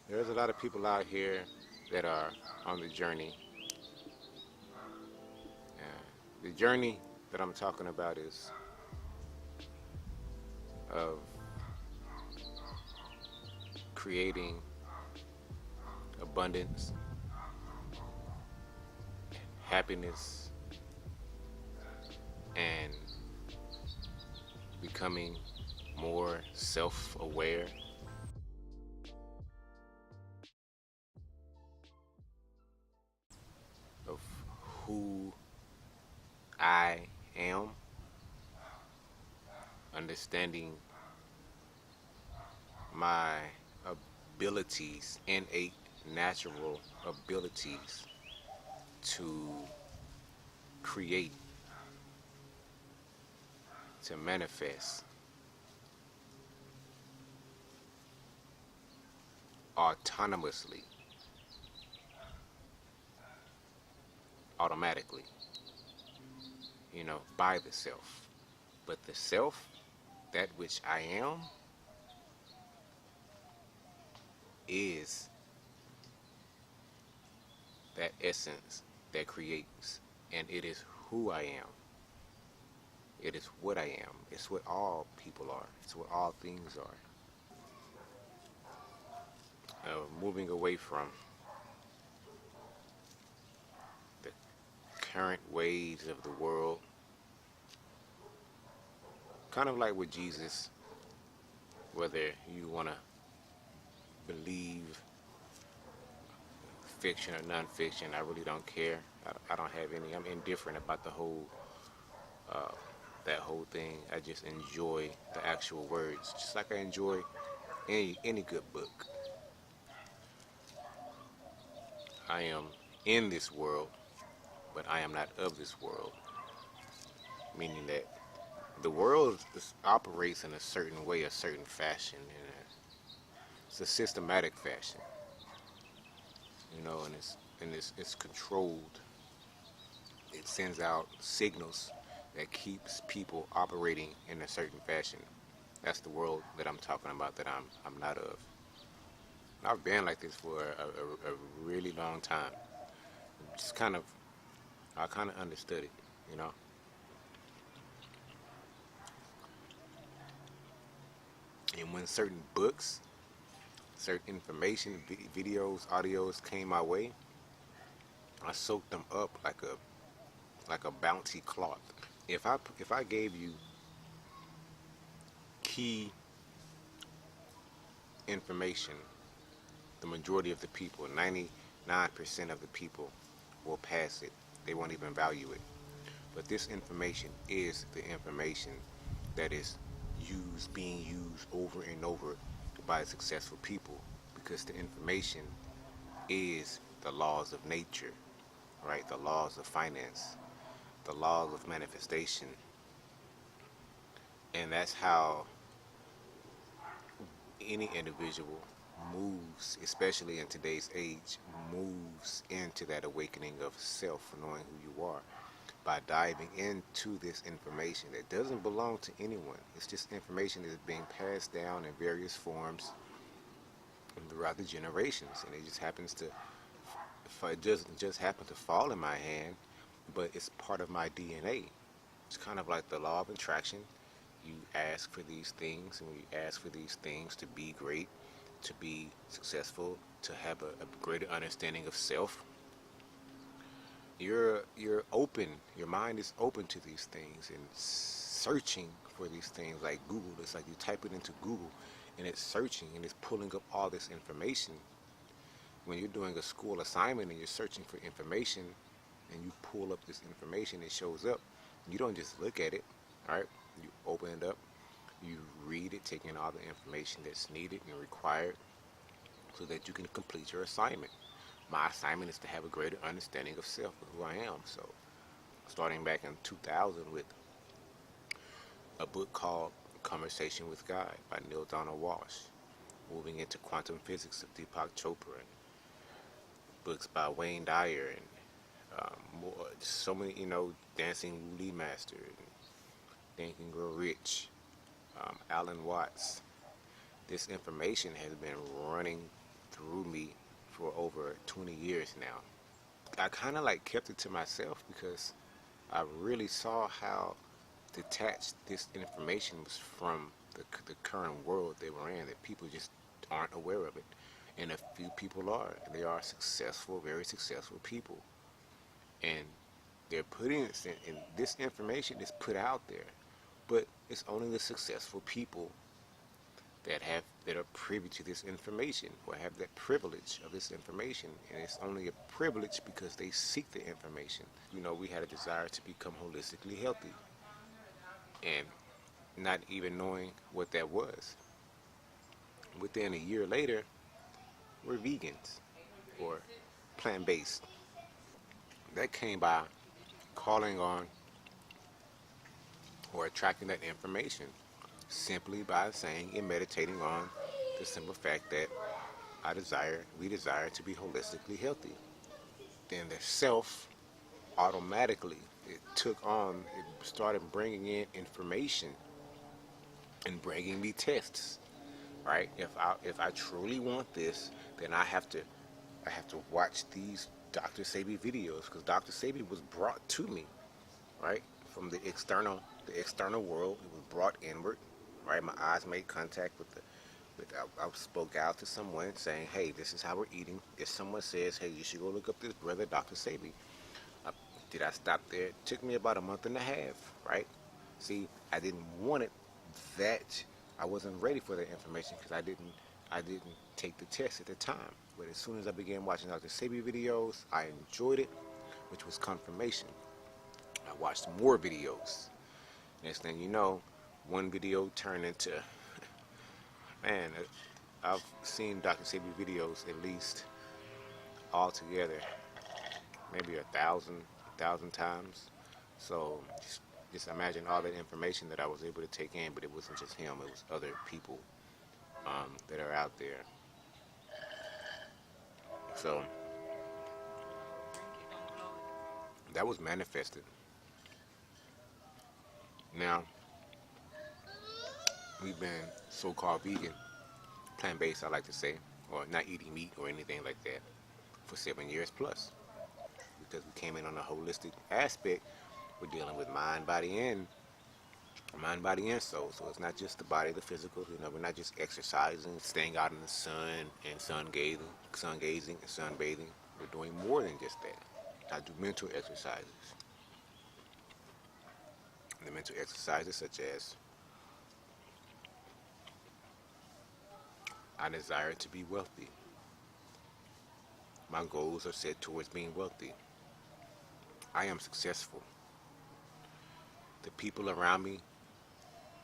There's a lot of people out here that are on the journey. The journey that I'm talking about is of creating abundance, happiness, and becoming more self-aware of who I am, understanding my abilities, innate, natural abilities to create, to manifest autonomously, automatically, by the self. But the self, that which I am, is that essence that creates, and it is who I am. It is what I am. It's what all people are. It's what all things are. Moving away from the current ways of the world, kind of like with Jesus, whether you want to believe fiction or non-fiction, I really don't care. I don't have any. I'm indifferent about the whole that whole thing. I just enjoy the actual words, just like I enjoy any good book. I am in this world, but I am not of this world. Meaning that the world operates in a certain way, a certain fashion, and it's a systematic fashion, and it's controlled. It sends out signals that keeps people operating in a certain fashion. That's the world that I'm talking about, that I'm not of. I've been like this for a really long time. Just I kind of understood it, you know. And when certain books, certain information, videos, audios came my way, I soaked them up like a bounty cloth. If I gave you key information, the majority of the people, 99% of the people, will pass it. They won't even value it. But this information is the information that is being used over and over by successful people, because the information is the laws of nature, right? The laws of finance, the laws of manifestation. And that's how any individual moves, especially in today's age, moves into that awakening of self, knowing who you are, by diving into this information that doesn't belong to anyone. It's just information that's being passed down in various forms throughout the generations, and it just happens to, it doesn't just happen to fall in my hand, but it's part of my DNA. It's kind of like the law of attraction. You ask for these things, and when you ask for these things to be great, to be successful, to have a greater understanding of self, you're open. Your mind is open to these things and searching for these things. Like Google, it's like you type it into Google, and it's searching and it's pulling up all this information. When you're doing a school assignment and you're searching for information, and you pull up this information, it shows up. You don't just look at it, all right? You open it up, you read it, taking all the information that's needed and required so that you can complete your assignment. My assignment is to have a greater understanding of self, of who I am. So, starting back in 2000 with a book called Conversation with God by Neil Donald Walsh, moving into quantum physics of Deepak Chopra, and books by Wayne Dyer, and so many, Dancing Wu Lee Master, and Think and Grow Rich, Alan Watts. This information has been running through me for over 20 years now. I kind of like kept it to myself because I really saw how detached this information was from the current world they were in, that people just aren't aware of it. And a few people are. They are successful, very successful people. And they're putting this in, and this information is put out there. But it's only the successful people that are privy to this information or have that privilege of this information. And it's only a privilege because they seek the information. We had a desire to become holistically healthy, and not even knowing what that was. Within a year later, we're vegans or plant-based. That came by calling on or attracting that information simply by saying and meditating on the simple fact that we desire to be holistically healthy. Then the self automatically, it started bringing in information and bringing me tests, right? If I truly want this, then I have to watch these Dr. Sebi videos, because Dr. Sebi was brought to me, right, from the external world. It was brought inward, right? My eyes made contact I spoke out to someone saying, hey, this is how we're eating. If someone says, hey, you should go look up this brother, Dr. Sebi, did I stop there? It took me about a month and a half, right? See, I didn't want it that I wasn't ready for that information because I didn't take the test at the time. But as soon as I began watching Dr. Sebi videos, I enjoyed it, which was confirmation. I watched more videos. Next thing you know, one video turned into, man, I've seen Dr. Sebi videos at least altogether maybe 1,000 times. So just imagine all that information that I was able to take in, but it wasn't just him, it was other people that are out there. So that was manifested. Now, we've been so-called vegan, plant-based I like to say, or not eating meat or anything like that, for 7 years plus. Because we came in on a holistic aspect, we're dealing with mind, body, and soul. So it's not just the body, the physical. We're not just exercising, staying out in the sun and sun gazing and sunbathing. We're doing more than just that. I do mental exercises. The mental exercises such as I desire to be wealthy. My goals are set towards being wealthy. I am successful. The people around me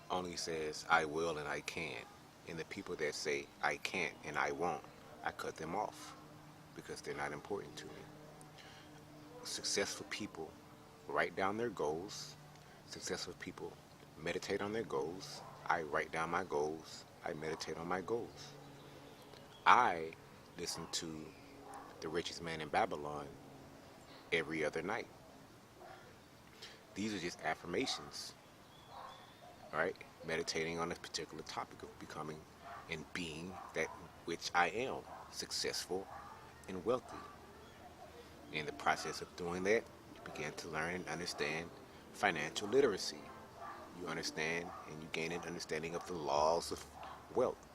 only says I will and I can. And the people that say I can't and I won't, I cut them off because they're not important to me. Successful people write down their goals. Successful people meditate on their goals. I write down my goals. I meditate on my goals. I listen to The Richest Man in Babylon every other night. These are just affirmations, right? Meditating on a particular topic of becoming and being that which I am, successful and wealthy. In the process of doing that, you begin to learn and understand financial literacy. You understand and you gain an understanding of the laws of wealth.